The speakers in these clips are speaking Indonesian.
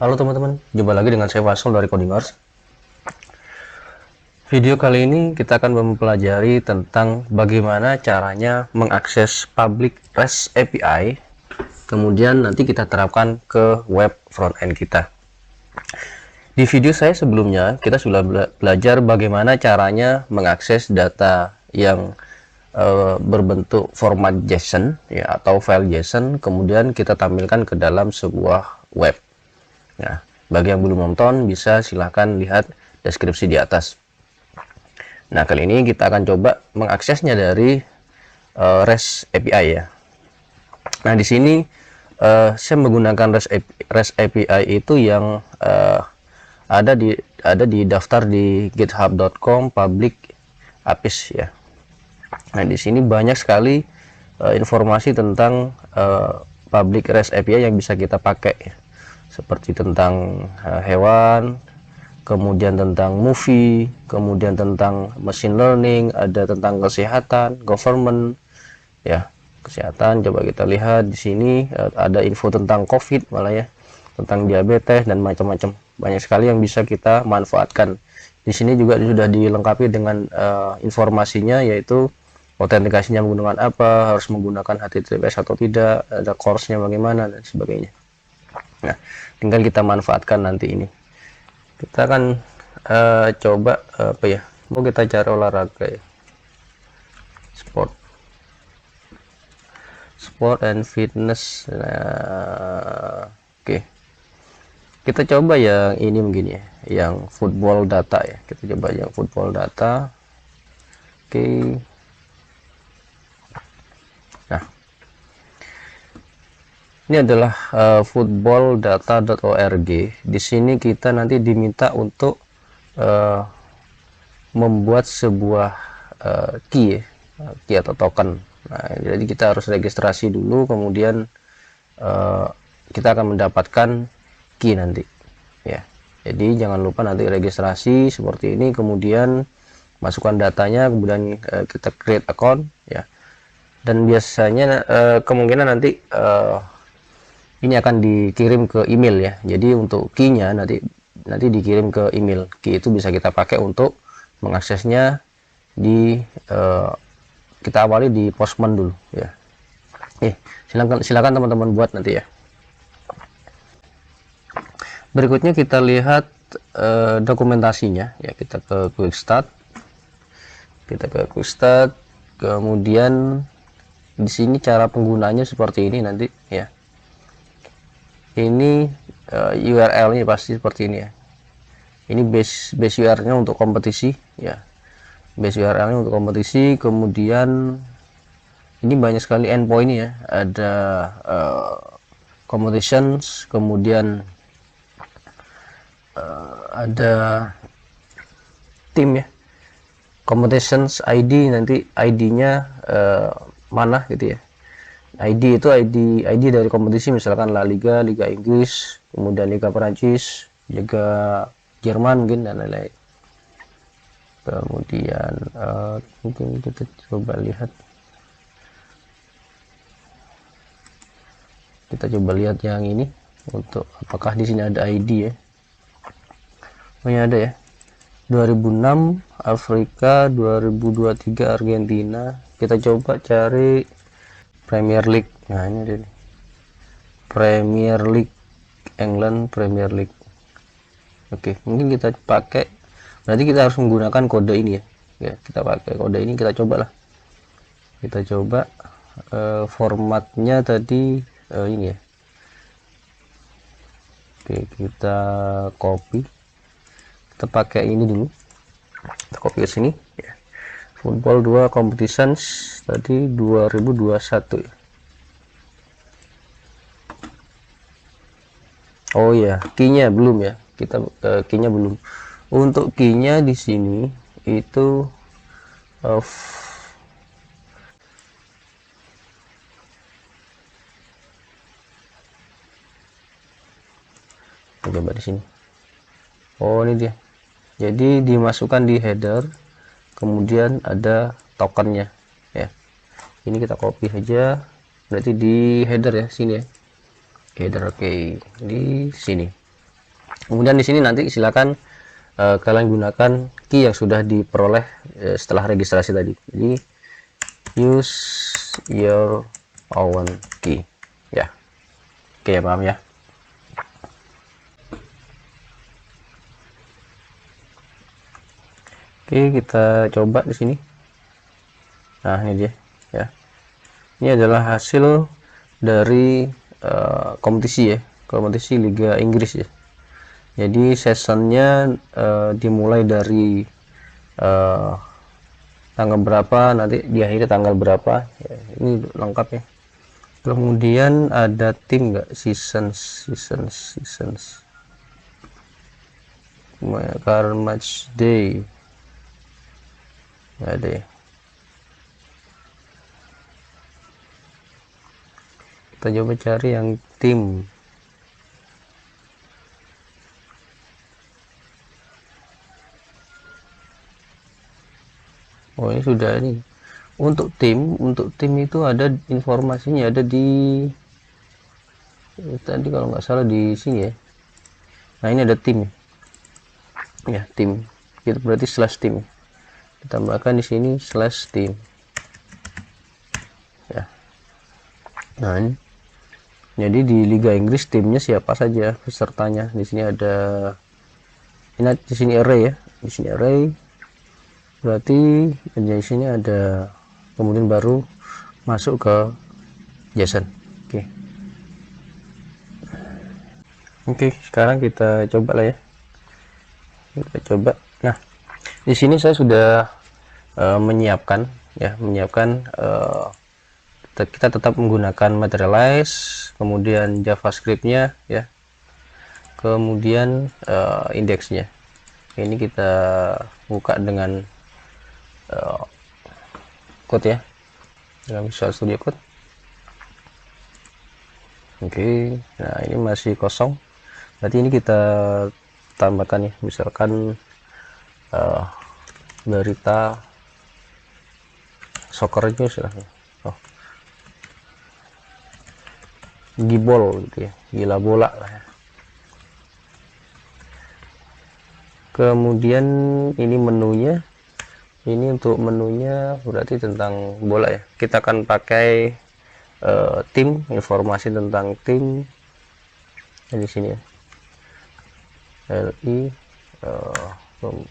Halo teman-teman, jumpa lagi dengan saya Faisal dari Codingers. Video kali ini kita akan mempelajari tentang bagaimana caranya mengakses public REST API, kemudian nanti kita terapkan ke web frontend kita. Di video saya sebelumnya, kita sudah belajar bagaimana caranya mengakses data yang berbentuk format JSON ya, atau file JSON, kemudian kita tampilkan ke dalam sebuah web. Nah, bagi yang belum nonton bisa silahkan lihat deskripsi di atas. Nah, kali ini kita akan coba mengaksesnya dari REST API ya. Nah, di sini saya menggunakan REST API itu yang ada di daftar di github.com public APIs ya. Nah, di sini banyak sekali informasi tentang public REST API yang bisa kita pakai ya. Seperti tentang hewan, kemudian tentang movie, kemudian tentang machine learning, ada tentang kesehatan, government ya, kesehatan. Coba kita lihat di sini ada info tentang COVID malah ya, tentang diabetes dan macam-macam. Banyak sekali yang bisa kita manfaatkan. Di sini juga sudah dilengkapi dengan informasinya, yaitu autentikasinya menggunakan apa, harus menggunakan HTTPS atau tidak, ada course-nya bagaimana dan sebagainya. Nah, tinggal kita manfaatkan nanti ini. Kita akan coba apa ya? Mau kita cari olahraga ya. Sport and fitness. Nah, oke. Kita coba yang ini mungkin ya, yang football data ya. Kita coba yang football data. Oke. Nah, ini adalah footballdata.org. Di sini kita nanti diminta untuk membuat sebuah key atau token. Nah, jadi kita harus registrasi dulu, kemudian kita akan mendapatkan key nanti ya. Jadi jangan lupa nanti registrasi seperti ini, kemudian masukkan datanya, kemudian kita create account ya. Dan biasanya kemungkinan nanti ini akan dikirim ke email ya. Jadi untuk key-nya nanti dikirim ke email. Key itu bisa kita pakai untuk mengaksesnya di kita awali di Postman dulu ya. Silakan teman-teman buat nanti ya. Berikutnya kita lihat dokumentasinya ya. Kita ke quick start. Kemudian di sini cara penggunanya seperti ini nanti ya. Ini URL-nya pasti seperti ini ya. Ini base URL-nya untuk kompetisi ya. Base URL-nya untuk kompetisi, kemudian ini banyak sekali endpoint ya. Ada competitions, kemudian ada tim ya. Competitions ID, nanti ID-nya mana gitu ya. ID itu ID dari kompetisi, misalkan La Liga, Liga Inggris, kemudian Liga Perancis, Liga Jerman mungkin, dan lain-lain. Kemudian mungkin kita coba lihat, yang ini, untuk apakah di sini ada ID ya. Oh ya, ada ya. 2006 Afrika, 2023 Argentina. Kita coba cari Premier League. Nah, ini ada nih. Premier League England, Premier League. Oke, mungkin kita pakai, berarti kita harus menggunakan kode ini ya. Ya, kita pakai kode ini, kita cobalah. Kita coba formatnya tadi ini ya. Oke, kita copy. Kita pakai ini dulu. Kita copy ke sini ya. Football 2 competitions tadi 2021 ya. Oh ya, key-nya belum ya. Kita key-nya belum. Untuk key-nya di sini itu coba di sini. Oh, ini dia. Jadi dimasukkan di header, kemudian ada tokennya ya. Ini kita copy saja, berarti di header ya, sini ya. Header, oke, di sini. Kemudian di sini nanti silakan kalian gunakan key yang sudah diperoleh setelah registrasi tadi. Jadi use your own key ya. Oke, paham ya. Oke, kita coba di sini. Nah, ini dia ya. Ini adalah hasil dari kompetisi ya, kompetisi Liga Inggris ya. Jadi sessionnya dimulai dari tanggal berapa, nanti diakhiri tanggal berapa ya, ini lengkap ya. Kemudian ada tim nggak, seasons current match day nggak ada ya. Kita coba cari yang tim. Oh, ini sudah nih. Untuk tim itu ada informasinya, ada di tadi kalau nggak salah di sini ya. Nah, ini ada tim ya, tim itu berarti slash tim, ditambahkan di sini slash tim ya. Nah, ini jadi di Liga Inggris timnya siapa saja pesertanya. Di sini ada, ini di sini array ya, di sini array berarti di sini ada, kemudian baru masuk ke JSON. Oke, sekarang kita coba lah ya, kita coba. Nah, di sini saya sudah menyiapkan kita tetap menggunakan materialize, kemudian JavaScript-nya ya, kemudian indeksnya. Ini kita buka dengan code ya, dengan Visual Studio Code. Oke, nah ini masih kosong, berarti ini kita tambahkan ya, misalkan berita soccer news lah. Oh, gibol gitu ya, gila bola lah ya. Kemudian ini menunya, ini untuk menunya berarti tentang bola ya. Kita akan pakai tim, informasi tentang tim di sini ya. LI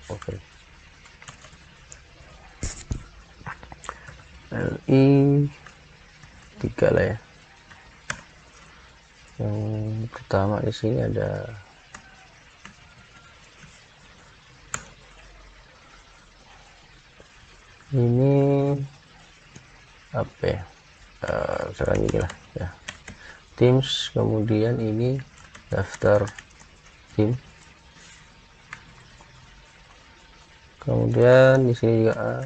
okay. LI 3 lah ya. Yang pertama di sini ada ini apa ya, misalkan ini lah ya, Teams, kemudian ini daftar tim, kemudian di sini juga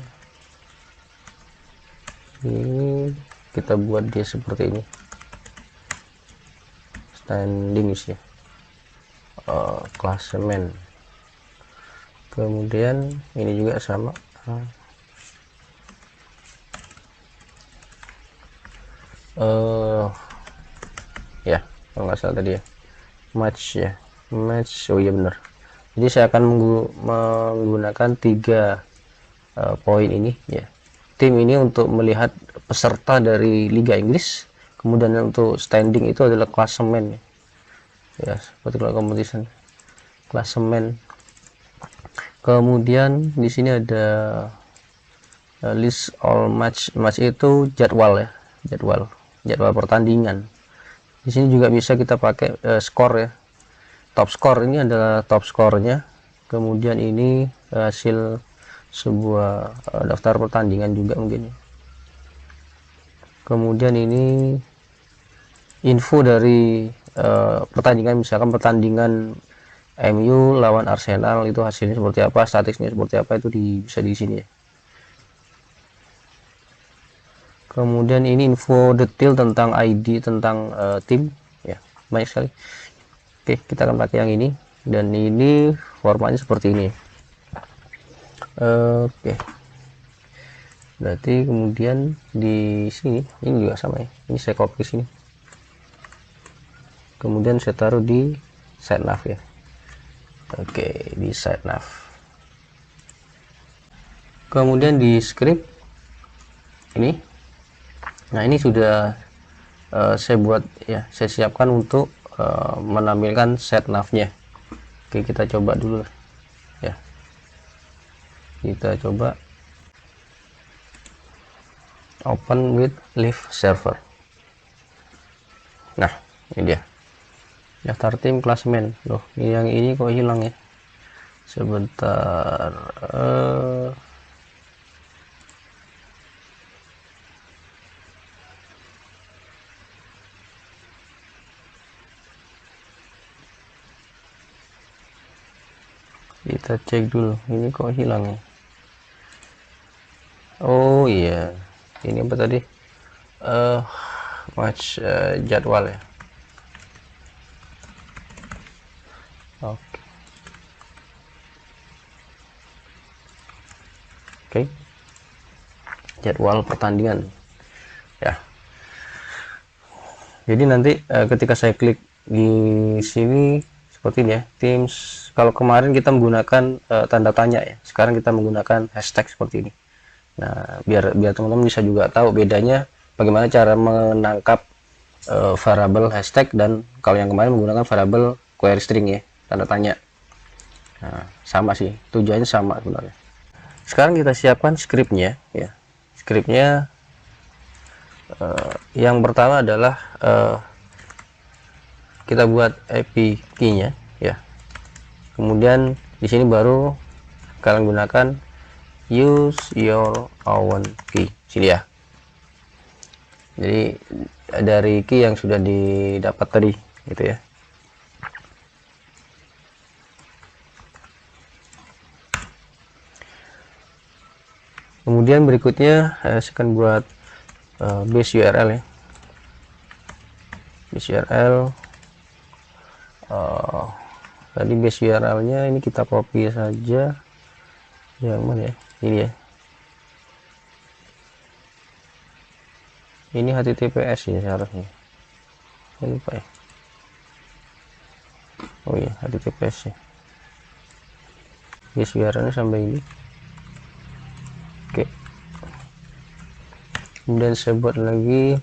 ini kita buat dia seperti ini, standings ya, klasemen. Kemudian ini juga sama, ya kalau nggak salah tadi ya, match ya, match. Oh iya benar, jadi saya akan menggunakan 3 poin ini ya. Tim ini untuk melihat peserta dari Liga Inggris, kemudian untuk standing itu adalah klasemen ya, seperti kalau competition klasemen. Kemudian di sini ada list all match itu jadwal ya, jadwal pertandingan. Di sini juga bisa kita pakai skor ya, top score, ini adalah top skornya. Kemudian ini hasil sebuah daftar pertandingan juga mungkin ya. Kemudian ini info dari pertandingan, misalkan pertandingan MU lawan Arsenal itu hasilnya seperti apa, statistiknya seperti apa, itu bisa di sini ya. Kemudian ini info detail tentang ID, tentang tim ya, banyak sekali. Oke, kita akan pakai yang ini, dan ini formatnya seperti ini. Oke, berarti kemudian di sini ini juga sama ya, ini saya copy sini, kemudian saya taruh di site nav ya. Oke, di site nav. Kemudian di script ini, nah ini sudah saya buat ya, saya siapkan untuk menampilkan set navnya. Oke, kita coba dulu ya, kita coba open with live server. Nah, ini dia daftar tim klasmen. Loh, yang ini kok hilang ya, sebentar. Kita cek dulu, ini kok hilang ya. Oh iya, ini apa tadi, match jadwal ya. Oke. Oke, jadwal pertandingan ya. Jadi nanti ketika saya klik di sini seperti ini ya, Teams. Kalau kemarin kita menggunakan tanda tanya ya, sekarang kita menggunakan hashtag seperti ini. Nah, biar teman-teman bisa juga tahu bedanya bagaimana cara menangkap variabel hashtag, dan kalau yang kemarin menggunakan variabel query string ya, tanda tanya. Nah, sama sih, tujuannya sama sebenarnya. Sekarang kita siapkan scriptnya ya. Scriptnya yang pertama adalah kita buat API key-nya ya. Kemudian di sini baru kalian gunakan use your own key sini ya. Jadi dari key yang sudah didapat tadi gitu ya. Kemudian berikutnya saya akan buat base URL ya. Base URL tadi base URL nya ini kita copy saja, yang mana ya, ini ya, ini HTTPS ya seharusnya, saya lupa ya. Oh iya, HTTPS ya. Base URL nya sampai ini. Oke, kemudian saya buat lagi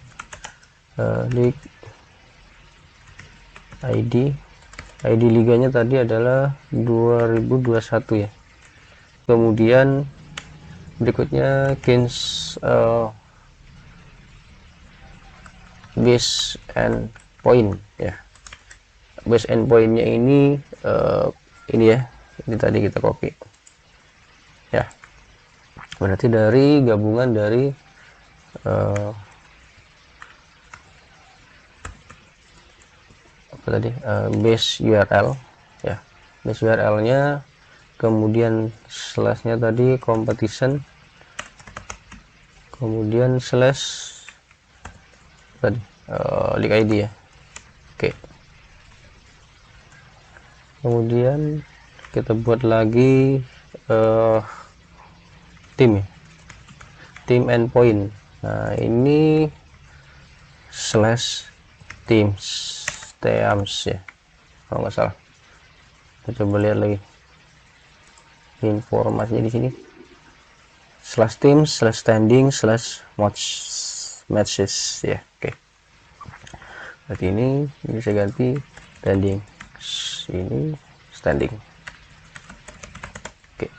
league ID liganya tadi adalah 2021 ya. Kemudian berikutnya Kings base and point ya. Base and pointnya ini ya, ini tadi kita copy ya, berarti dari gabungan dari apa tadi, base URL ya, base URL nya, kemudian slashnya tadi competition, kemudian slash tadi league ID ya. Oke, kemudian kita buat lagi tim ya, tim endpoint. Nah ini slash teams ya kalau nggak salah. Kita coba lihat lagi informasinya di sini, slash teams slash standing slash matches ya. Oke, berarti ini bisa ganti standing, ini standing. Oke,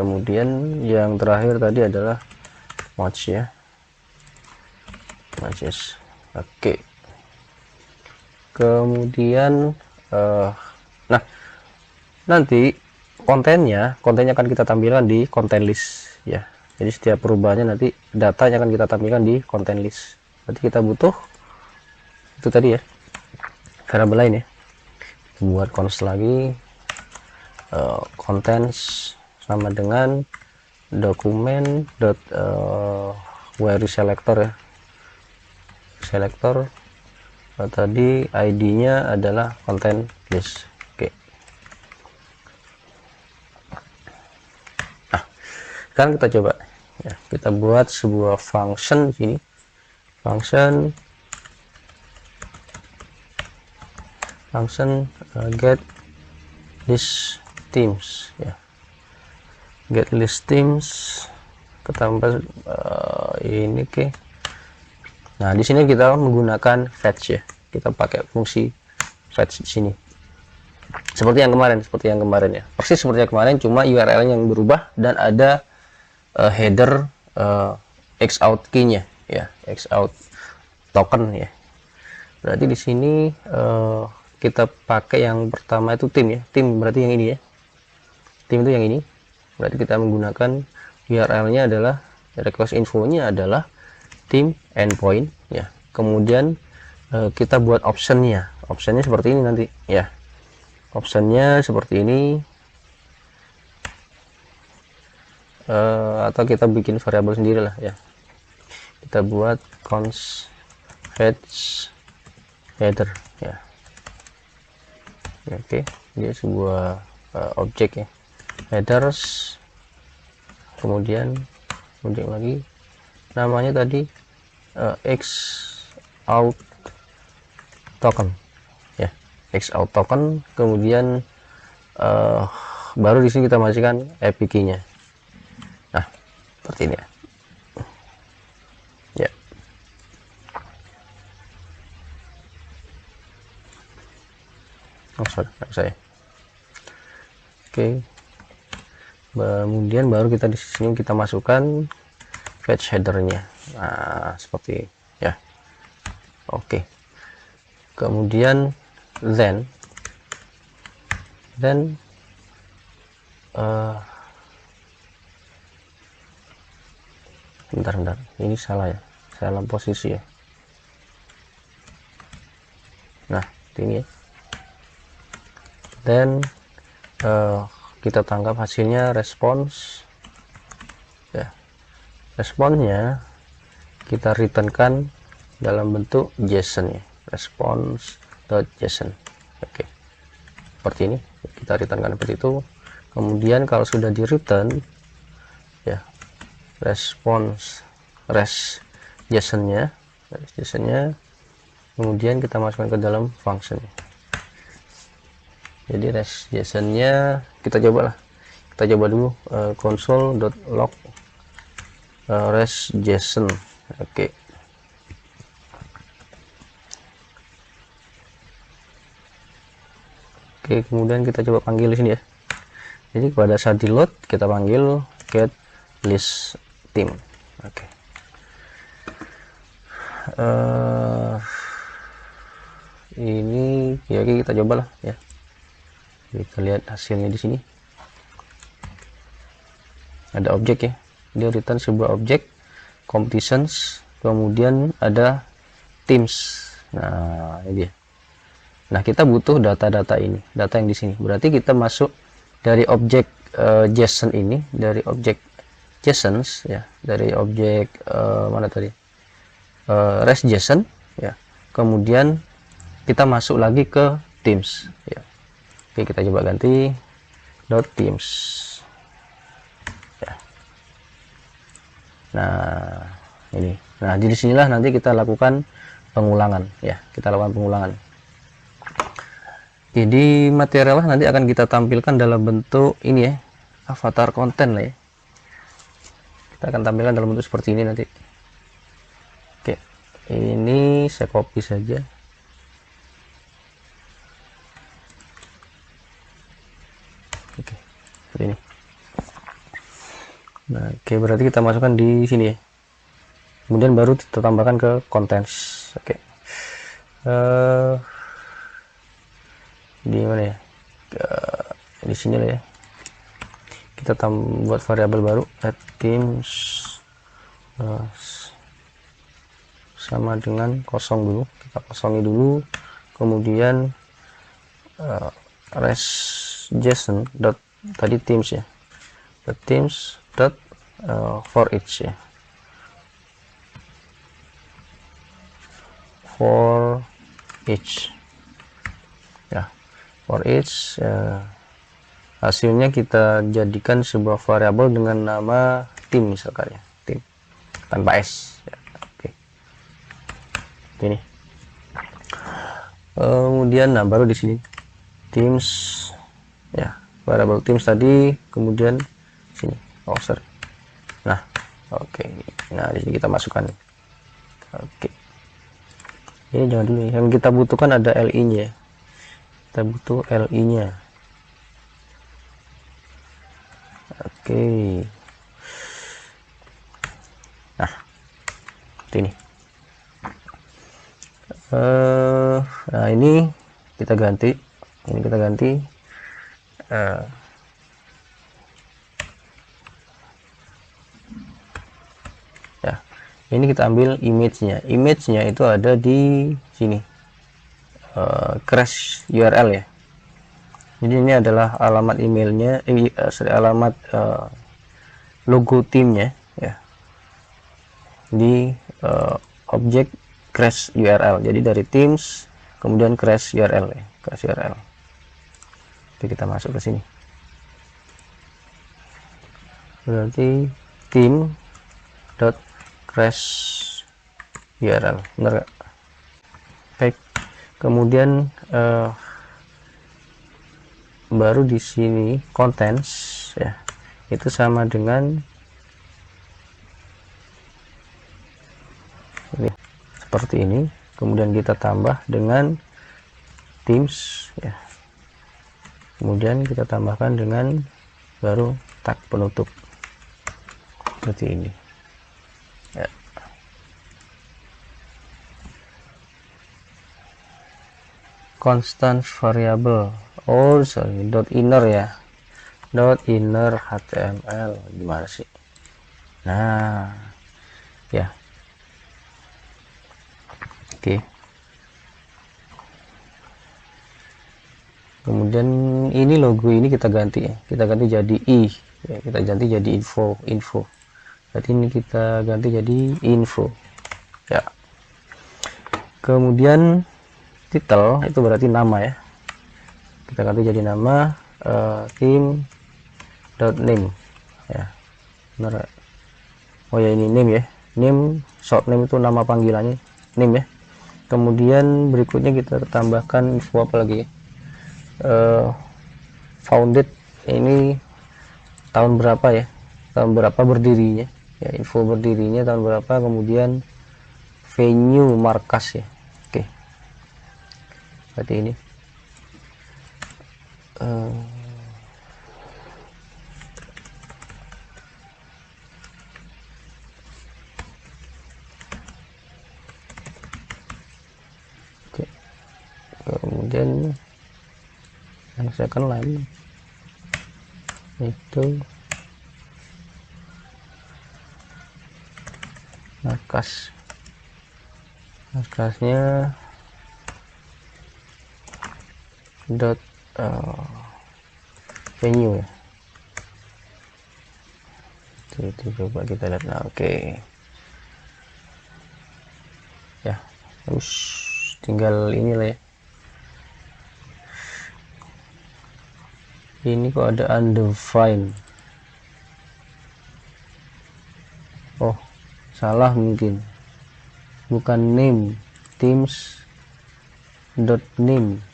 kemudian yang terakhir tadi adalah match ya, matches. Oke, kemudian nah nanti kontennya akan kita tampilkan di content list ya. Jadi setiap perubahannya nanti datanya akan kita tampilkan di content list. Nanti kita butuh itu tadi ya, variabel lain ya. Buat const lagi contents sama dengan dokumen query selector ya, selector tadi ID-nya adalah content list. Oke, nah sekarang kita coba ya, kita buat sebuah function sini, function get list teams ya, get list teams ketambah ini ke. Nah di sini kita menggunakan fetch ya, kita pakai fungsi fetch di sini seperti yang kemarin ya, persis seperti yang kemarin, cuma URL yang berubah dan ada header xout key-nya ya, xout token ya. Berarti di sini kita pakai yang pertama itu tim ya, tim berarti yang ini ya, tim itu yang ini. Berarti kita menggunakan URL-nya adalah request info-nya adalah tim endpoint ya. Kemudian kita buat optionnya seperti ini nanti ya, optionnya seperti ini, atau kita bikin variabel sendiri lah ya, kita buat const fetch header ya. Oke, dia sebuah objek ya, headers, kemudian lagi namanya tadi xout token ya, xout token. Kemudian baru di sini kita masukkan API key-nya. Nah seperti ini ya. Oh sorry, saya. Oke, kemudian baru kita di sini kita masukkan fetch headernya. Nah seperti ya. Oke, kemudian then bentar, ini salah ya, salah posisi ya. Nah ini ya, dan kita tangkap hasilnya response ya, responsnya kita returnkan dalam bentuk JSON ya, response.json. Oke, seperti ini kita returnkan seperti itu. Kemudian kalau sudah di return ya, response JSON-nya, kemudian kita masukkan ke dalam function. Jadi res JSON-nya kita coba dulu console.log res JSON. Oke. Oke, kemudian kita coba panggil di sini ya. Jadi pada saat di load kita panggil get list team. Oke. Ini ya, kita cobalah ya. Kita lihat hasilnya di sini. Ada objek ya. Dia return sebuah objek competitions, kemudian ada teams. Nah, ini dia. Nah, kita butuh data-data ini, data yang di sini. Berarti kita masuk dari objek JSON ini, dari objek JSONs ya, dari objek mana tadi? Res JSON ya. Kemudian kita masuk lagi ke teams ya. Oke, kita coba ganti .teams ya. Nah ini, nah di sinilah nanti kita lakukan pengulangan ya, jadi material nanti akan kita tampilkan dalam bentuk ini ya, avatar konten lah ya, kita akan tampilkan dalam bentuk seperti ini nanti. Oke, ini saya copy saja. Oke, seperti ini. Nah, oke, berarti kita masukkan di sini ya. Kemudian baru kita tambahkan ke contents. Oke. Di mana ya? Di sini lah ya. Kita buat variabel baru add teams sama dengan kosong dulu. Kita kosongi dulu. Kemudian res JSON dot tadi teams ya, the teams dot for each ya, for each ya, for each hasilnya kita jadikan sebuah variabel dengan nama tim misalkan ya, tim tanpa s ya. Oke, ini kemudian nah baru di sini teams ya, variable teams tadi, kemudian sini, oh sorry. Nah, oke. Nah, di sini kita masukkan. Oke. Ini jangan dulu, yang kita butuhkan ada li nya, kita butuh li nya. Oke. Nah, seperti ini. Nah, ini kita ganti, ya, ini kita ambil image-nya. Image-nya itu ada di sini, crash URL ya. Jadi ini adalah alamat emailnya, alamat logo timnya ya, di objek crash URL. Jadi dari teams kemudian crash URL ya, crash URL. Oke, kita masuk ke sini. Berarti tim dot crash URL, benar gak? Baik, kemudian baru di sini contents ya, itu sama dengan ini, seperti ini. Kemudian kita tambah dengan teams ya, kemudian kita tambahkan dengan baru tag penutup seperti ini ya. Constant variable, oh sorry, dot inner ya, dot inner HTML, gimana sih? Nah ya, oke. Kemudian ini logo ini kita ganti ya, kita ganti jadi i ya, kita ganti jadi info. Berarti ini kita ganti jadi info ya. Kemudian title itu berarti nama ya, kita ganti jadi nama, tim dot name ya, benar. Oh ya, ini name ya, name, short name itu nama panggilannya, name ya. Kemudian berikutnya kita tambahkan info apa lagi ya, founded, ini tahun berapa ya, tahun berapa berdirinya ya, info berdirinya tahun berapa. Kemudian venue markas ya. Oke, berarti ini oke. Kemudian yang second line itu markasnya dot venue ya, itu coba kita lihat. Nah, oke ya, terus tinggal inilah ya, ini kok ada undefined, oh salah, mungkin bukan name, teams dot name,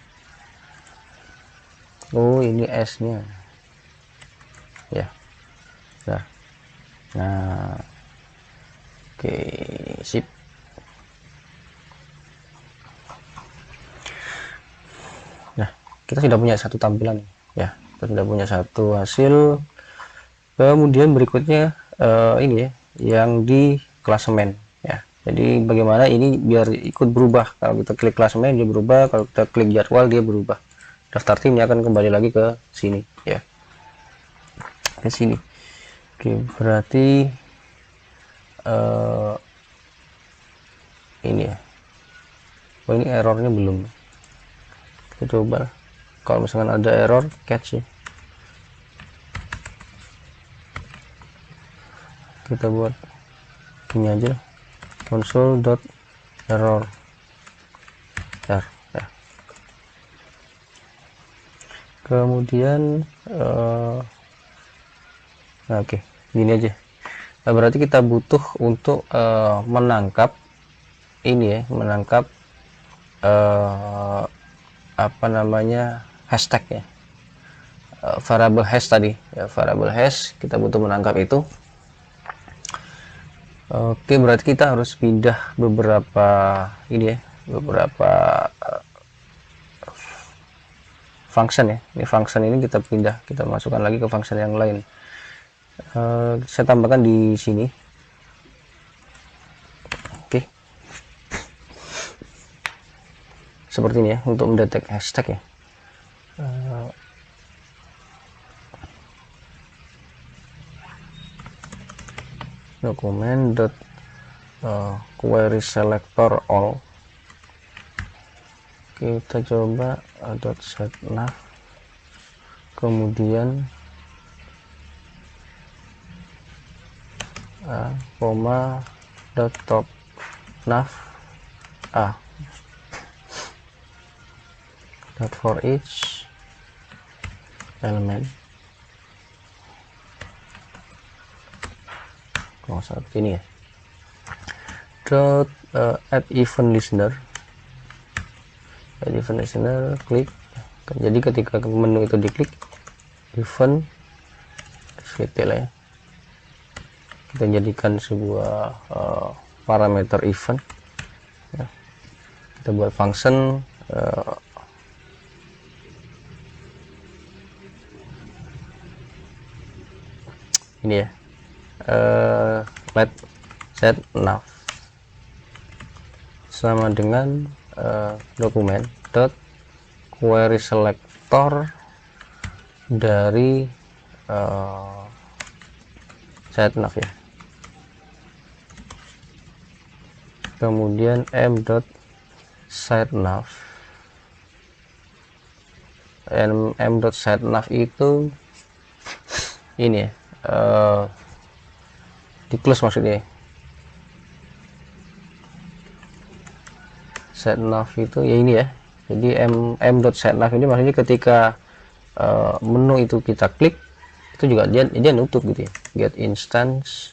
oh ini s nya ya. Nah oke, sip. Nah, kita sudah punya satu tampilan ya, kita sudah punya satu hasil. Kemudian berikutnya ini ya, yang di klasemen ya. Jadi bagaimana ini biar ikut berubah, kalau kita klik klasemen dia berubah, kalau kita klik jadwal dia berubah, daftar timnya akan kembali lagi ke sini ya, ke sini. Oke, berarti ini ya, oh ini errornya belum, kita coba kalau misalkan ada error catch ya, kita buat ini aja, console.error ya. Kemudian nah, oke, gini aja. Nah, berarti kita butuh untuk menangkap ini ya, menangkap apa namanya, hashtag ya, variable hash tadi ya, variable hash kita butuh menangkap itu. Oke, berarti kita harus pindah beberapa ini ya, beberapa function ya. Ini function ini kita pindah, kita masukkan lagi ke function yang lain. Saya tambahkan di sini. Oke, seperti ini ya untuk mendetek hashtag ya. Dokumen dot query selector all, kita coba dot set nav, kemudian koma dot top nav dot for each element. Seperti ini ya. Dot add event listener, klik. Jadi ketika menu itu diklik, event detail ya, kita jadikan sebuah parameter event ya. Kita buat function ini ya, let set nav sama dengan dokumen dot query selector dari set nav ya, kemudian m dot set nav, m dot set nav itu ini ya, di close maksudnya. Set nav itu ya ini ya, jadi m dot set nav ini maksudnya ketika menu itu kita klik itu juga dia nutup gitu ya. Get instance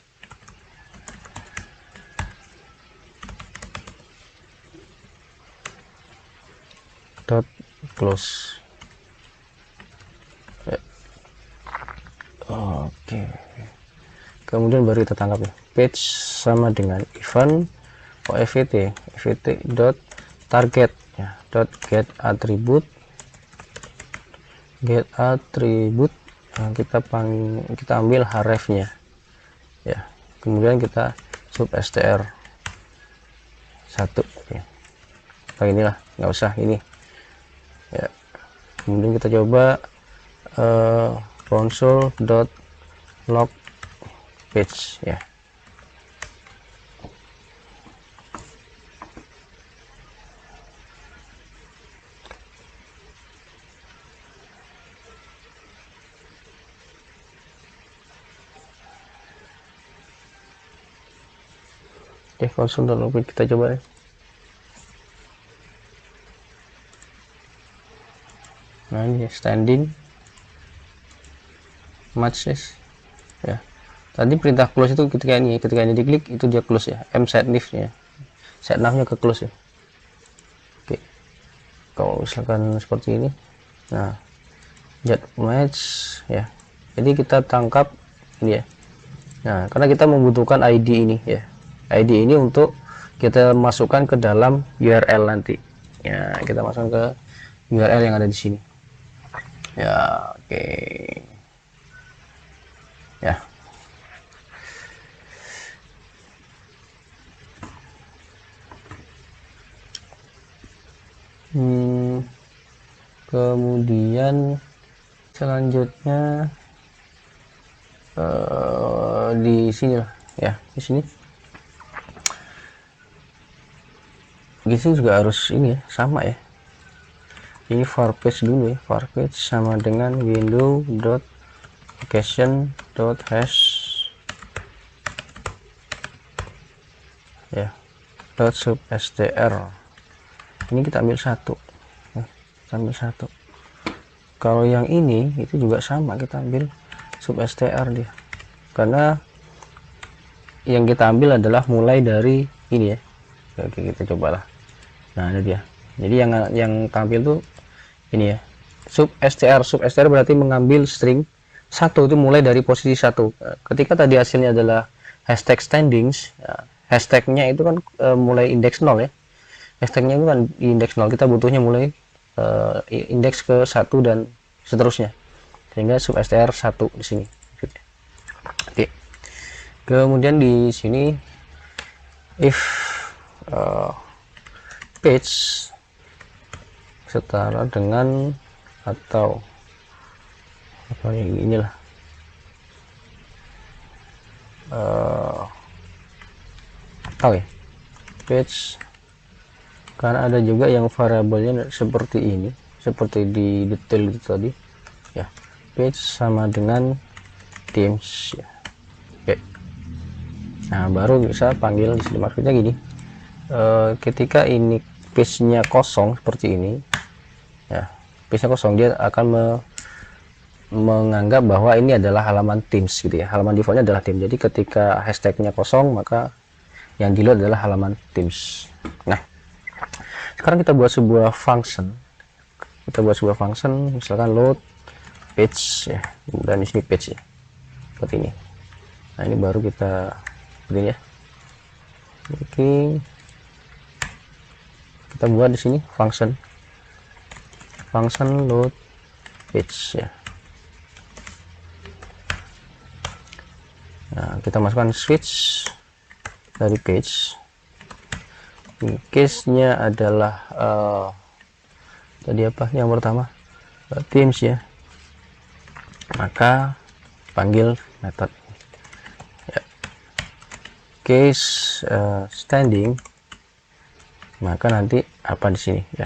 dot close. Oke, kemudian baru kita tangkap ya, page sama dengan event evt dot target ya, dot get attribute nah, kita ambil href-nya ya, kemudian kita sub str 1 ya. Inilah, nggak usah ini ya. Kemudian kita coba console.log page ya. Oke, console.log page kita coba ya. Nah ini standing match this ya. Tadi perintah close itu ketika ini diklik itu dia close ya, m set nav nya, set nav nya ke close ya. Oke, kalau misalkan seperti ini, nah jet match ya, jadi kita tangkap ini ya. Nah karena kita membutuhkan ID ini ya, ID ini untuk kita masukkan ke dalam URL nanti ya, kita masukkan ke URL yang ada di sini ya. Oke ya, kemudian selanjutnya di sini lah ya, di sini juga harus ini ya, sama ya. Ini var page dulu ya, var page sama dengan window dot location dot hash ya, dot sub str. Ini kita ambil satu ya, kita ambil satu. Kalau yang ini itu juga sama, kita ambil sub str dia, karena yang kita ambil adalah mulai dari ini ya. Oke, kita cobalah. Nah ini dia, jadi yang tampil tuh ini ya, Sub str berarti mengambil string satu, itu mulai dari posisi satu. Ketika tadi hasilnya adalah hashtag standings, ya, hashtagnya itu kan mulai indeks 0 ya. Hashtagnya itu kan di indeks 0, kita butuhnya mulai indeks ke 1 dan seterusnya, sehingga substr 1 di sini. Oke. Kemudian di sini if page setara dengan atau apa inilah atau ya page, karena ada juga yang variabelnya seperti ini, seperti di detail itu tadi ya, page sama dengan themes ya. Oke. Nah, baru bisa panggil di sini, maksudnya gini, ketika ini page-nya kosong seperti ini ya, page-nya kosong, dia akan menganggap bahwa ini adalah halaman themes gitu ya, halaman defaultnya adalah themes. Jadi ketika hashtagnya kosong, maka yang di load adalah halaman themes. Nah, sekarang kita buat sebuah function, misalkan load page ya, dan di sini page ya, seperti ini. Nah, ini baru kita begini ya. Oke, kita buat di sini function load page ya. Nah, kita masukkan switch dari page. Case nya adalah tadi apa yang pertama, themes ya, maka panggil method ya. Case standing, maka nanti apa di sini ya,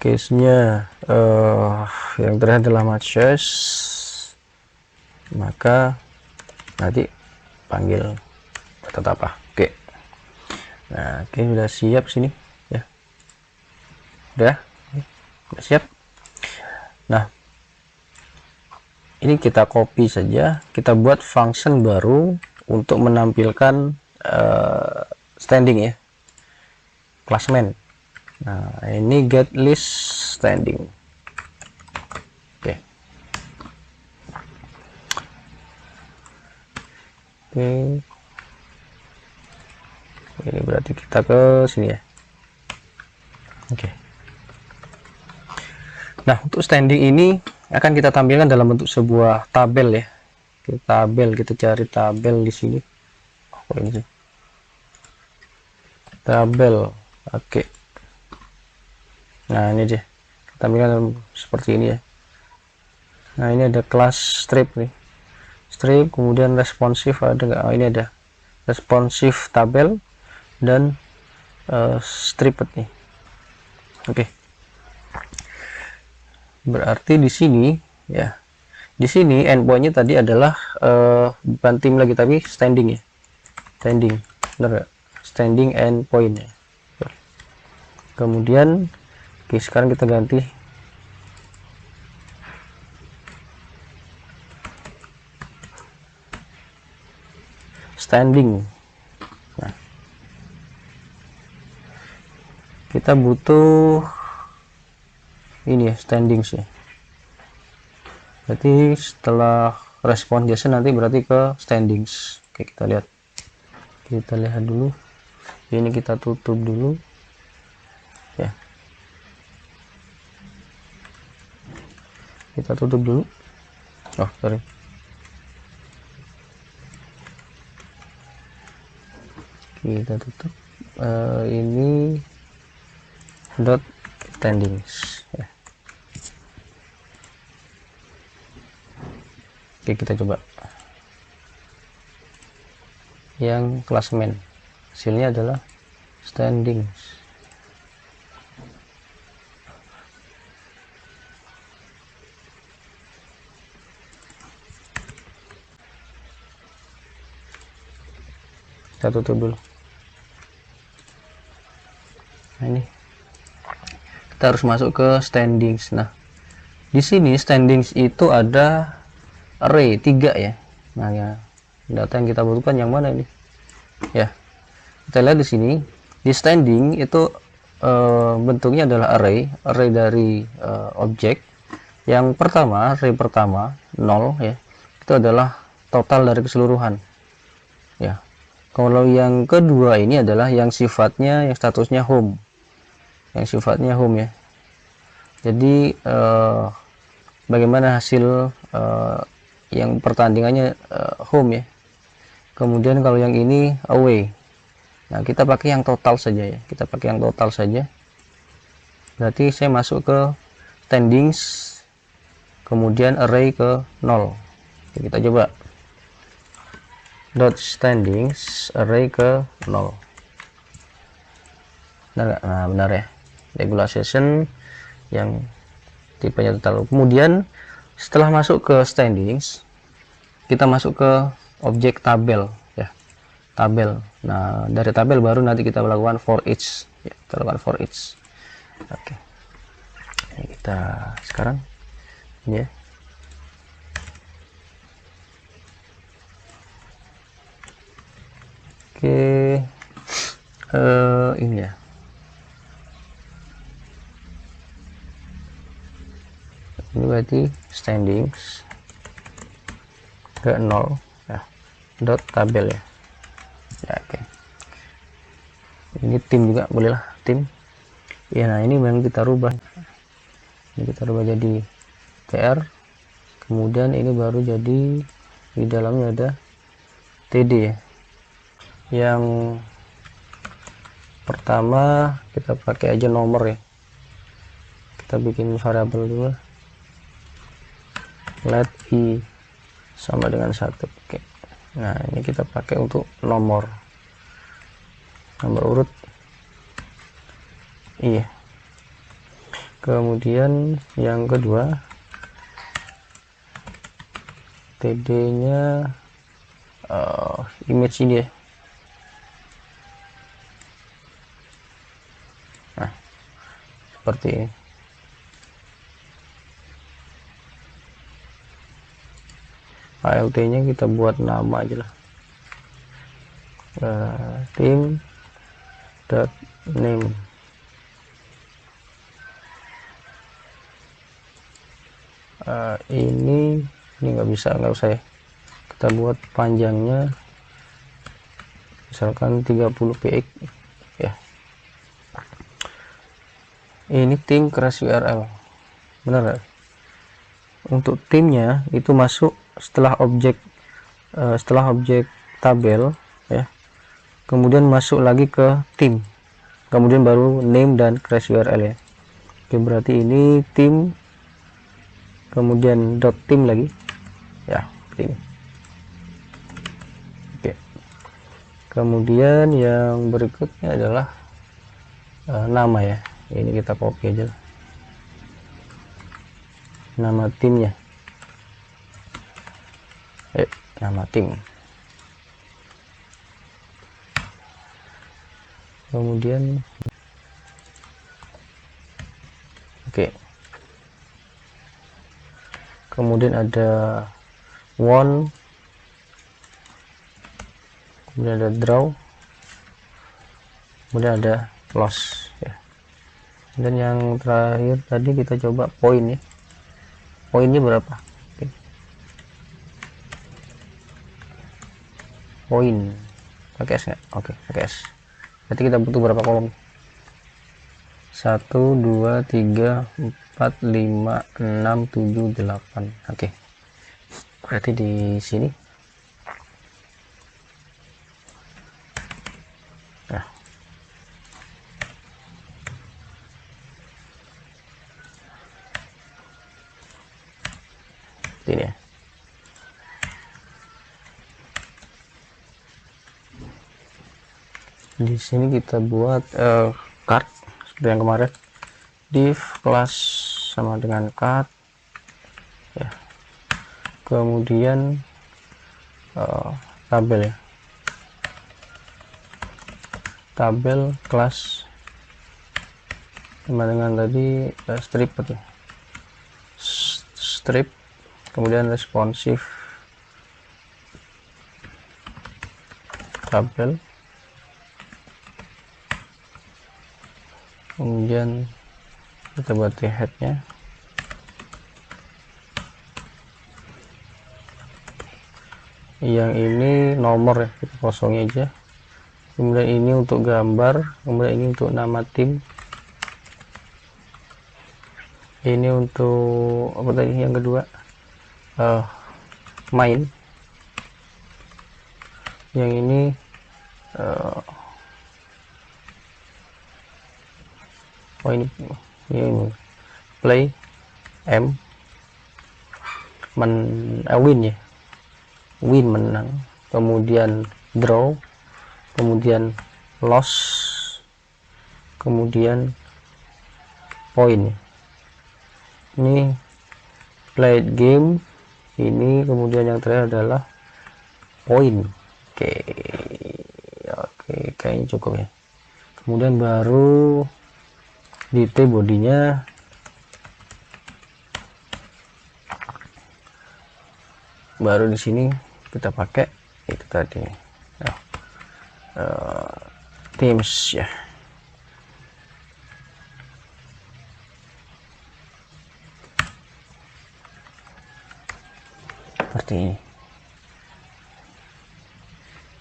case nya yang terakhir adalah matches, maka nanti panggil method apa. Oke. Nah, oke, sudah siap sini ya, udah siap. Nah, ini kita copy saja, kita buat function baru untuk menampilkan standing ya, classman. Nah, ini get list standing. Oke. Ini berarti kita ke sini ya. Oke. Nah, untuk standing ini akan kita tampilkan dalam bentuk sebuah tabel ya. Kita cari tabel di sini. Oh, ini sih. Tabel. Oke. Nah, ini dia. Tampilkan seperti ini ya. Nah, ini ada kelas strip nih. Strip, kemudian responsif ada nggak? Oh, ini ada responsif tabel dan stripped nih. Oke. Berarti di sini ya, di sini endpointnya tadi adalah bukan tim lagi tapi standing ya, standing, benar gak? Standing endpoint ya. Kemudian oke, sekarang kita ganti standing. Nah, kita butuh ini ya, standings ya. Berarti setelah respon JSON nanti berarti ke standings. Oke, kita lihat dulu. Ini kita tutup dulu ya, kita tutup dulu. Oh, sorry, kita tutup. Ini dot standings ya. Oke, kita coba yang classman, hasilnya adalah standings. Kita tutup dulu. Nah, ini kita harus masuk ke standings. Nah, di sini standings itu ada array 3 ya. Nah, ya, data yang kita butuhkan yang mana ini ya, kita lihat di sini di standing itu bentuknya adalah array dari objek. Yang pertama, array pertama 0 ya, itu adalah total dari keseluruhan ya. Kalau yang kedua ini adalah yang sifatnya, yang statusnya home, ya. Jadi bagaimana hasil yang pertandingannya home ya. Kemudian kalau yang ini away, nah kita pakai yang total saja ya, berarti saya masuk ke standings, kemudian array ke 0. Oke, kita coba dot standings array ke 0. Nah, benar ya, regularization yang tipenya total. Kemudian setelah masuk ke standings, kita masuk ke objek tabel ya, tabel. Nah, dari tabel baru nanti kita melakukan for each ya, kita lakukan for each. Oke, ini kita sekarang ya. Oke, ini ya, ini berarti standings ke 0 ya, dot tabel ya. Ya, oke. Ini tim juga boleh lah, tim ya. Nah, ini yang kita rubah, jadi tr, kemudian ini baru jadi di dalamnya ada td ya. Yang pertama kita pakai aja nomor ya, kita bikin variabel dulu, let i sama dengan 1. Oke, nah ini kita pakai untuk nomor urut iya. Kemudian yang kedua td nya image ini ya. Nah, seperti ini. ALT nya kita buat nama aja lah, tim dot name. Ini nggak usah ya, kita buat panjangnya misalkan 30 px ya. Ini tim crash URL, benar gak? Untuk timnya itu masuk setelah objek tabel ya, kemudian masuk lagi ke tim, kemudian baru name dan crash URL ya. Oke, berarti ini tim kemudian dot tim lagi ya, seperti ini. Oke, kemudian yang berikutnya adalah nama ya. Ini kita copy aja nama timnya, nama tim. Kemudian oke, kemudian ada won, kemudian ada draw, kemudian ada loss ya. Dan yang terakhir tadi kita coba poin ya, poinnya berapa. Oke. Poin pakai S nggak? Oke, pakai S. Berarti kita butuh berapa kolom? 1 2 3 4 5 6 7 8. Oke, berarti di sini nah, ini ya. Di sini kita buat card seperti yang kemarin, div kelas sama dengan card ya. Kemudian tabel ya, tabel kelas sama dengan tadi strip ya, strip, kemudian responsif tabel kemudian kita buat headnya. Yang ini nomor ya, kita kosongin aja. Kemudian ini untuk gambar, kemudian ini untuk nama tim, ini untuk apa tadi yang kedua, main, yang ini ini play M win ya, win menang, kemudian draw, kemudian loss, kemudian point. Ini played game, ini kemudian yang terakhir adalah point. Oke, kayaknya cukup ya. Kemudian baru di T bodinya baru di sini kita pakai itu tadi themes ya. Seperti ini.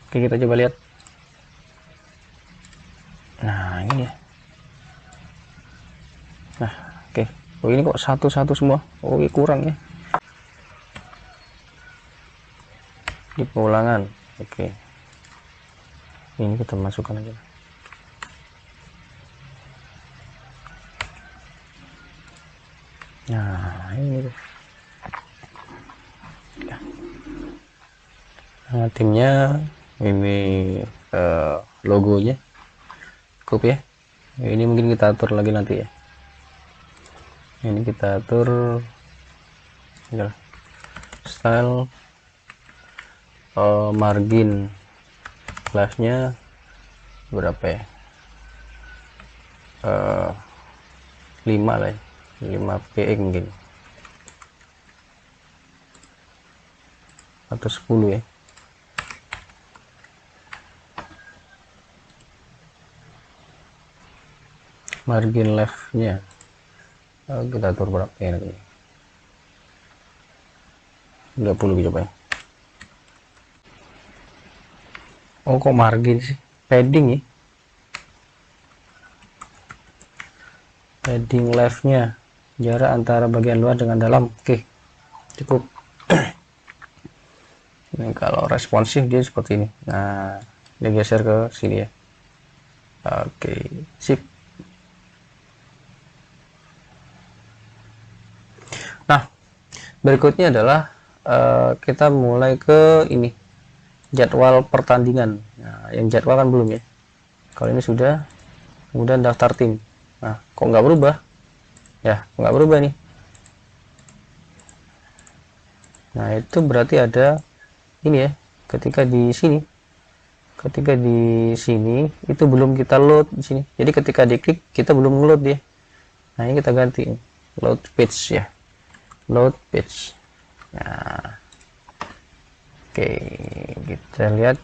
Oke, kita coba lihat. Nah, ini ya. Nah, oke. Oh, ini kok satu-satu semua. Oh, ini kurang ya. Di pengulangan. Oke. Ini kita masukkan aja. Nah, ini tuh. Nah, timnya ini logonya cukup ya. Ini mungkin kita atur lagi nanti ya. Ini kita atur ya, style, margin kelasnya berapa ya, 5 lah ya, 5 px mungkin atau 10 ya. Margin leftnya kita atur berapa ya nanti, 30 coba ya. Oh, kok margin sih, padding ya, padding leftnya, jarak antara bagian luar dengan dalam. Oke, cukup. Ini kalau responsif dia seperti ini. Nah, dia geser ke sini ya. Oke, sip. Nah, berikutnya adalah kita mulai ke ini, jadwal pertandingan. Nah, yang jadwal kan belum ya. Kalau ini sudah, kemudian daftar tim. Nah, kok nggak berubah? Ya, nggak berubah nih. Nah, itu berarti ada ini ya. Ketika di sini itu belum kita load di sini. Jadi ketika diklik kita belum load ya. Nah, ini kita ganti load page ya. Load page. Nah, oke, kita lihat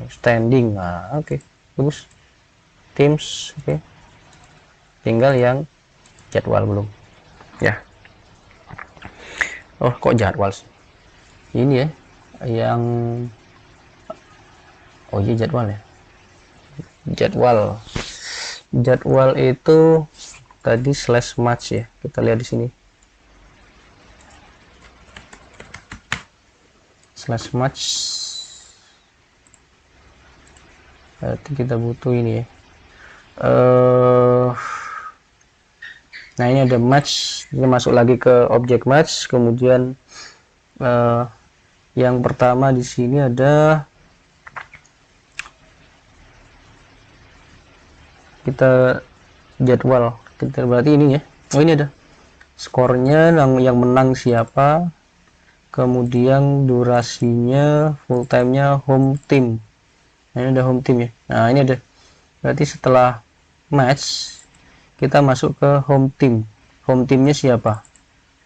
standing. Nah, oke, bagus. Teams, oke. Tinggal yang jadwal belum ya. Oh, kok jadwal sih? Ini ya yang, oh iya jadwal ya. Jadwal itu tadi /match ya. Kita lihat di sini. /match. Berarti kita butuh ini ya. Nah, ini ada match. Ini masuk lagi ke objek match. Kemudian yang pertama di sini ada kita jadwal. Kita berarti ini ya. Oh, ini ada skornya, yang menang siapa, kemudian durasinya, full time-nya, home team. Nah, ini ada home team ya. Nah, ini ada. Berarti setelah match kita masuk ke home team. Home teamnya siapa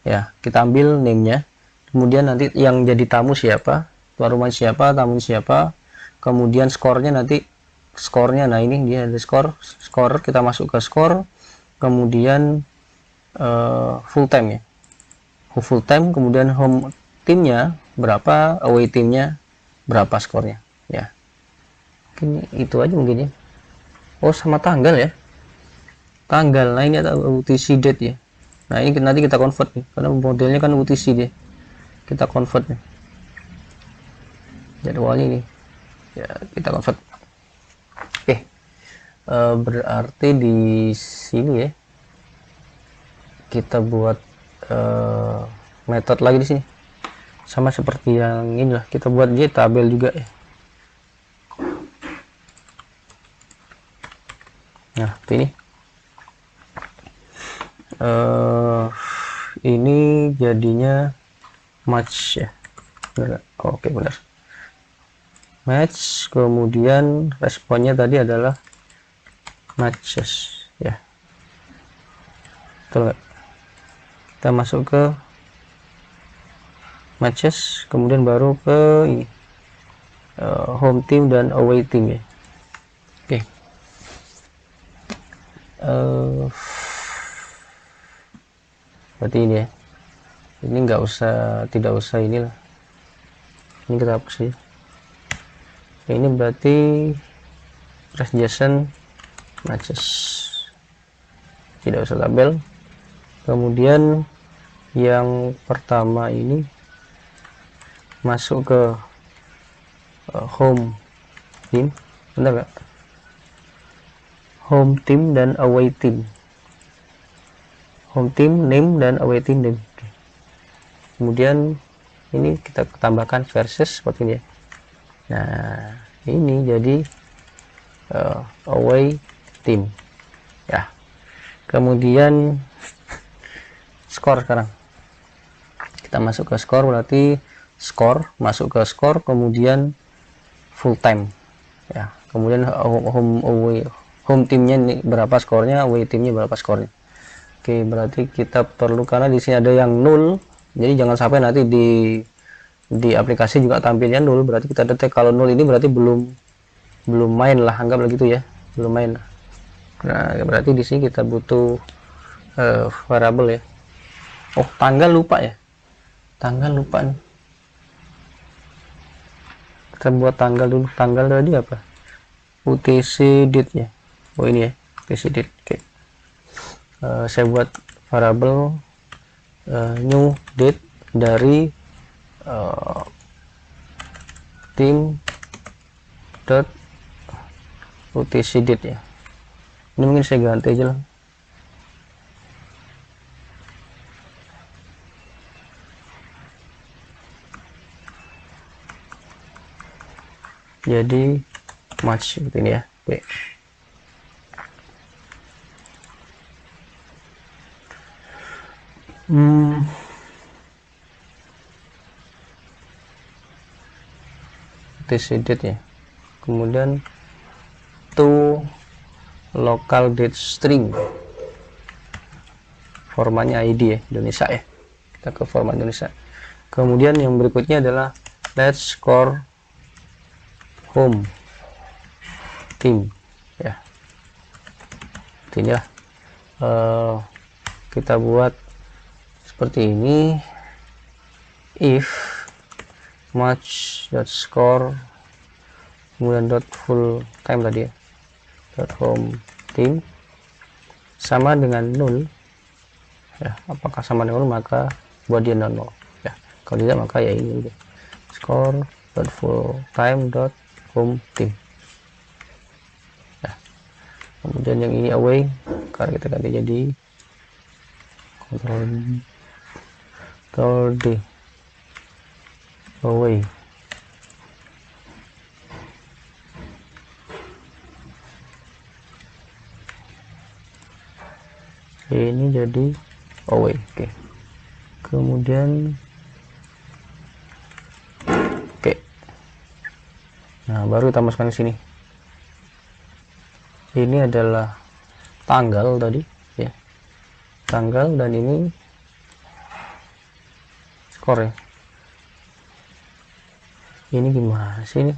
ya, kita ambil name-nya. Kemudian nanti yang jadi tamu siapa, tuan rumah siapa, tamu siapa, kemudian skornya nanti, skornya. Nah, ini dia ada skor kita masuk ke skor, kemudian full time ya, full time, kemudian home timnya berapa, away timnya berapa skornya ya. Mungkin itu aja mungkin ya. Oh, sama tanggal ya, tanggal. Nah ini ada UTC date ya. Nah ini nanti kita convert nih, karena modelnya kan UTC deh, kita convert nih jadwalnya ini ya, kita convert. Oke, berarti di sini ya kita buat metode lagi di sini, sama seperti yang inilah, kita buat J tabel juga ya. Nah ini ini jadinya match ya, benar. Oke, benar, match. Kemudian responnya tadi adalah matches ya, betul nggak? Kita masuk ke matches, kemudian baru ke ini home team dan away team ya. Oke, berarti ini ya, ini nggak usah, tidak usah inilah, ini kita hapus ya. Ini berarti Jason matches, tidak usah tabel. Kemudian yang pertama ini masuk ke home team, benar nggak? Home team dan away team, home team name dan away team name. Kemudian ini kita tambahkan versus seperti ini ya. Nah ini jadi away team ya. Kemudian skor, sekarang kita masuk ke skor, berarti skor masuk ke skor, kemudian full time ya, kemudian home timnya ini berapa skornya, away timnya berapa skornya. Oke, berarti kita perlu, karena di sini ada yang 0, jadi jangan sampai nanti di aplikasi juga tampilnya 0, berarti kita detek kalau 0 ini berarti belum main lah, anggaplah gitu ya, belum main. Nah berarti di sini kita butuh variable ya. Oh, tanggal lupa ya, tanggal lupa nih, kita buat tanggal dulu. Tanggal tadi apa, UTC date ya. Oh ini ya, UTC date. Oke, saya buat variable new date dari tim dot UTC date ya. Ini mungkin saya ganti aja lah, jadi match seperti ini ya. Oke, UTC date ya. Kemudian to local date string, formatnya ID ya, Indonesia ya, kita ke format Indonesia. Kemudian yang berikutnya adalah let's score home team ya. Ini ya, kita buat seperti ini, if match dot score kemudian dot full time tadi ya, dot home team sama dengan 0 ya. Apakah sama dengan 0, maka buat dia 0 ya, kalau tidak maka ya ini score dot full time dot home team ya. Kemudian yang ini away, karena kita ganti jadi Ctrl D away. Ini jadi away. Oke, kemudian oke, nah baru kita masukkan ke sini. Ini adalah tanggal tadi ya, tanggal, dan ini skor ya. Ini gimana sih ini?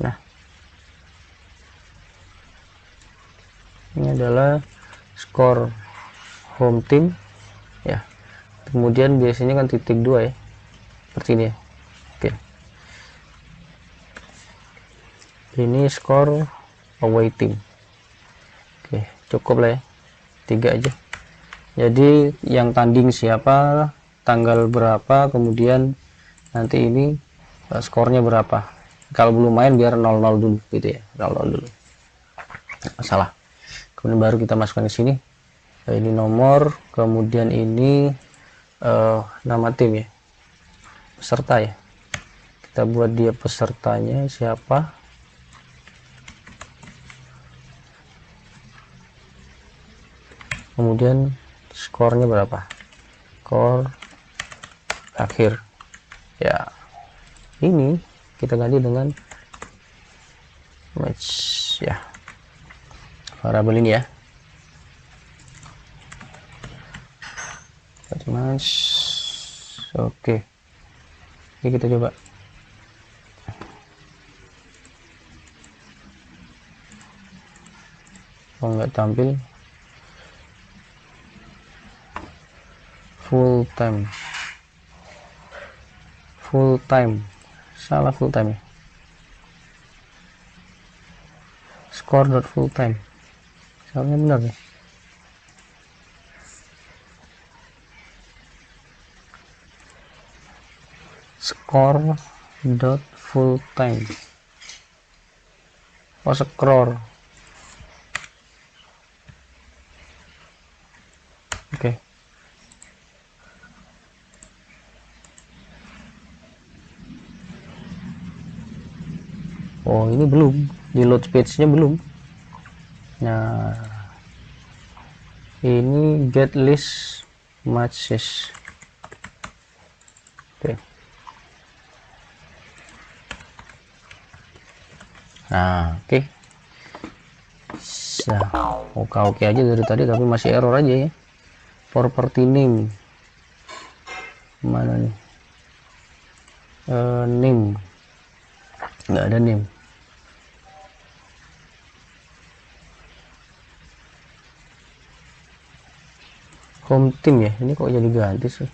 Nah Ini adalah skor home team ya. Kemudian biasanya kan titik 2 ya, seperti ini ya. Oke, ini skor away team. Oke, cukup lah ya, 3 aja. Jadi yang tanding siapa, tanggal berapa, kemudian nanti ini skornya berapa. Kalau belum main biar 0-0 dulu gitu ya, 0-0 dulu. Masalah. Kemudian baru kita masukkan ke sini. Ini nomor, kemudian ini nama tim ya, peserta ya. Kita buat dia pesertanya siapa. Kemudian skornya berapa, skor akhir ya. Ini kita ganti dengan match ya, variabel ini ya, match. Oke, ini kita coba. Oh, nggak tampil. Full time, salah, full time ya, score dot full time, soalnya benar ya. Score dot full time, oh scroll. Oke. Oh, ini belum di load page-nya belum. Nah, ini get list matches. Oke. Nah, oke. Nah, oke aja dari tadi, tapi masih error aja ya. Property name mana nih? Name nggak ada name. Home team ya, ini kok jadi ganti sih.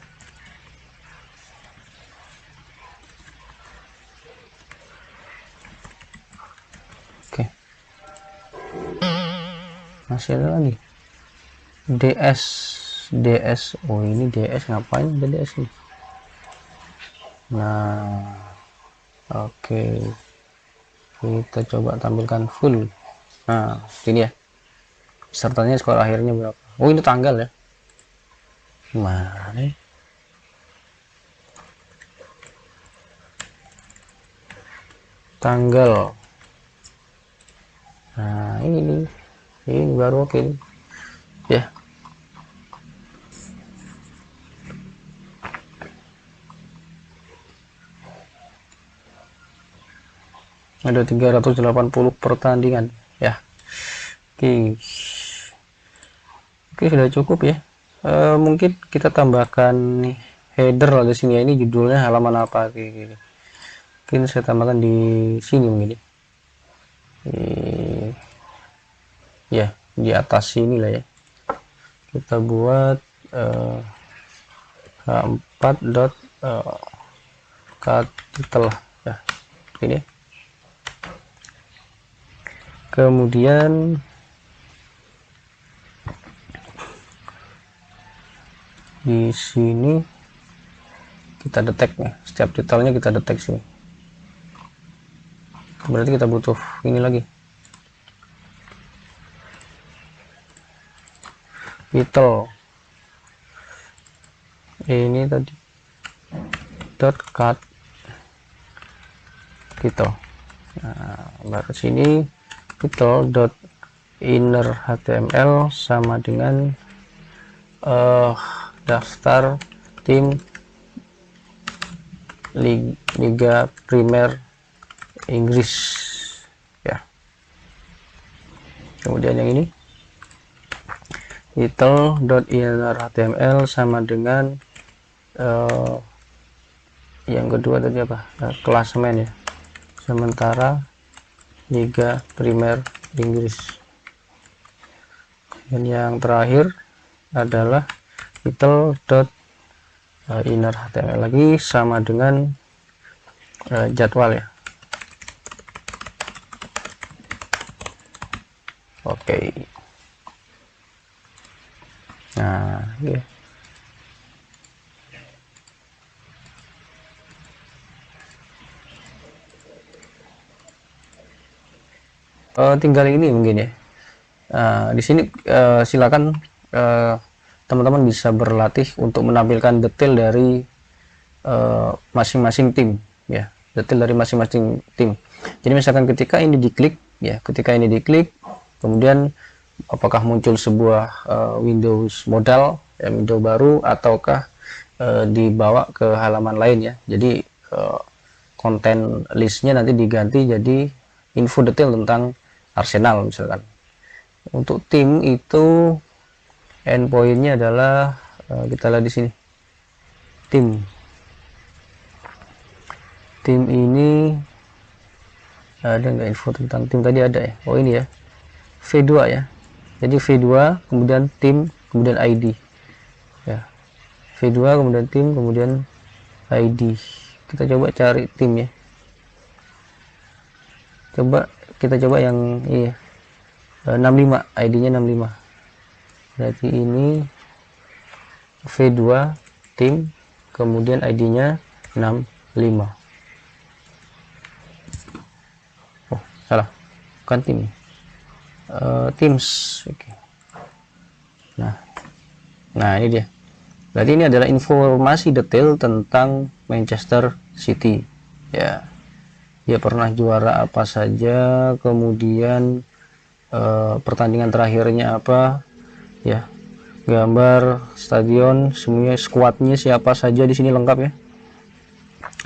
Oke, masih ada lagi DS. Oh, ini DS, ngapain ada DS nih? Nah, oke, kita coba tampilkan full. Nah, ini ya, pesertanya skor akhirnya berapa. Oh, ini tanggal ya, gimana nih? Tanggal. Nah, ini baru oke ya. Ada 380 pertandingan ya. Oke, sudah cukup ya. Mungkin kita tambahkan nih header lah di sini ya. Ini judulnya halaman apa kayak gini. Mungkin saya tambahkan di sini mungkin ya, di atas sini lah ya. Kita buat h4 dot title ya, ini. Kemudian di sini kita detek nih, setiap detailnya kita detek sini. Berarti kita butuh ini lagi, title. Ini tadi dot cut title. Nah, baru sini title dot inner HTML sama dengan daftar tim Liga Primer Inggris ya. Kemudian yang ini title.inner.html sama dengan yang kedua tadi apa, klasemen ya, sementara Liga Primer Inggris. Dan yang terakhir adalah title.inner HTML lagi sama dengan jadwal ya. Oke. Nah, ya. Tinggal ini mungkin ya. Di sini silakan teman-teman bisa berlatih untuk menampilkan detail dari masing-masing tim ya, detail dari masing-masing tim. Jadi misalkan ketika ini diklik ya, kemudian apakah muncul sebuah Windows modal ya, window baru, ataukah dibawa ke halaman lain ya. Jadi konten listnya nanti diganti jadi info detail tentang Arsenal misalkan. Untuk tim itu endpointnya adalah kita lihat di sini, tim ini ada nggak info tentang tim? Tadi ada ya, oh ini ya, V2 ya. Jadi V2 kemudian tim kemudian ID ya, V2 kemudian tim kemudian ID. Kita coba cari tim ya, kita coba yang iya 65, ID-nya 65. Berarti ini V2 tim kemudian ID-nya 65. Oh salah, bukan tim, Teams. Oke. Nah ini dia. Berarti ini adalah informasi detail tentang Manchester City ya. Dia pernah juara apa saja, kemudian pertandingan terakhirnya apa ya, gambar stadion, semuanya, skuadnya siapa saja di sini lengkap ya.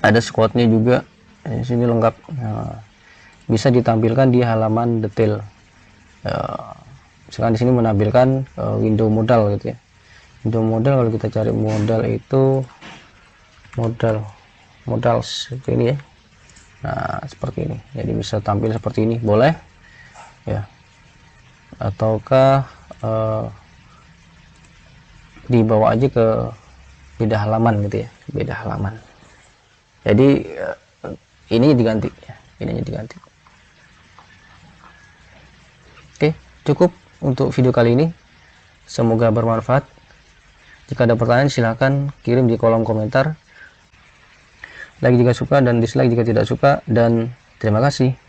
Ada skuadnya juga di sini lengkap. Nah, bisa ditampilkan di halaman detail. Misalkan di sini menampilkan window modal gitu ya. Window modal, kalau kita cari modal itu modal seperti ini ya. Nah seperti ini, jadi bisa tampil seperti ini, boleh ya, ataukah dibawa aja ke beda halaman gitu ya, beda halaman. Jadi ini diganti ya, ininya diganti. Oke, cukup untuk video kali ini, semoga bermanfaat. Jika ada pertanyaan silahkan kirim di kolom komentar. Like jika suka dan dislike jika tidak suka, dan terima kasih.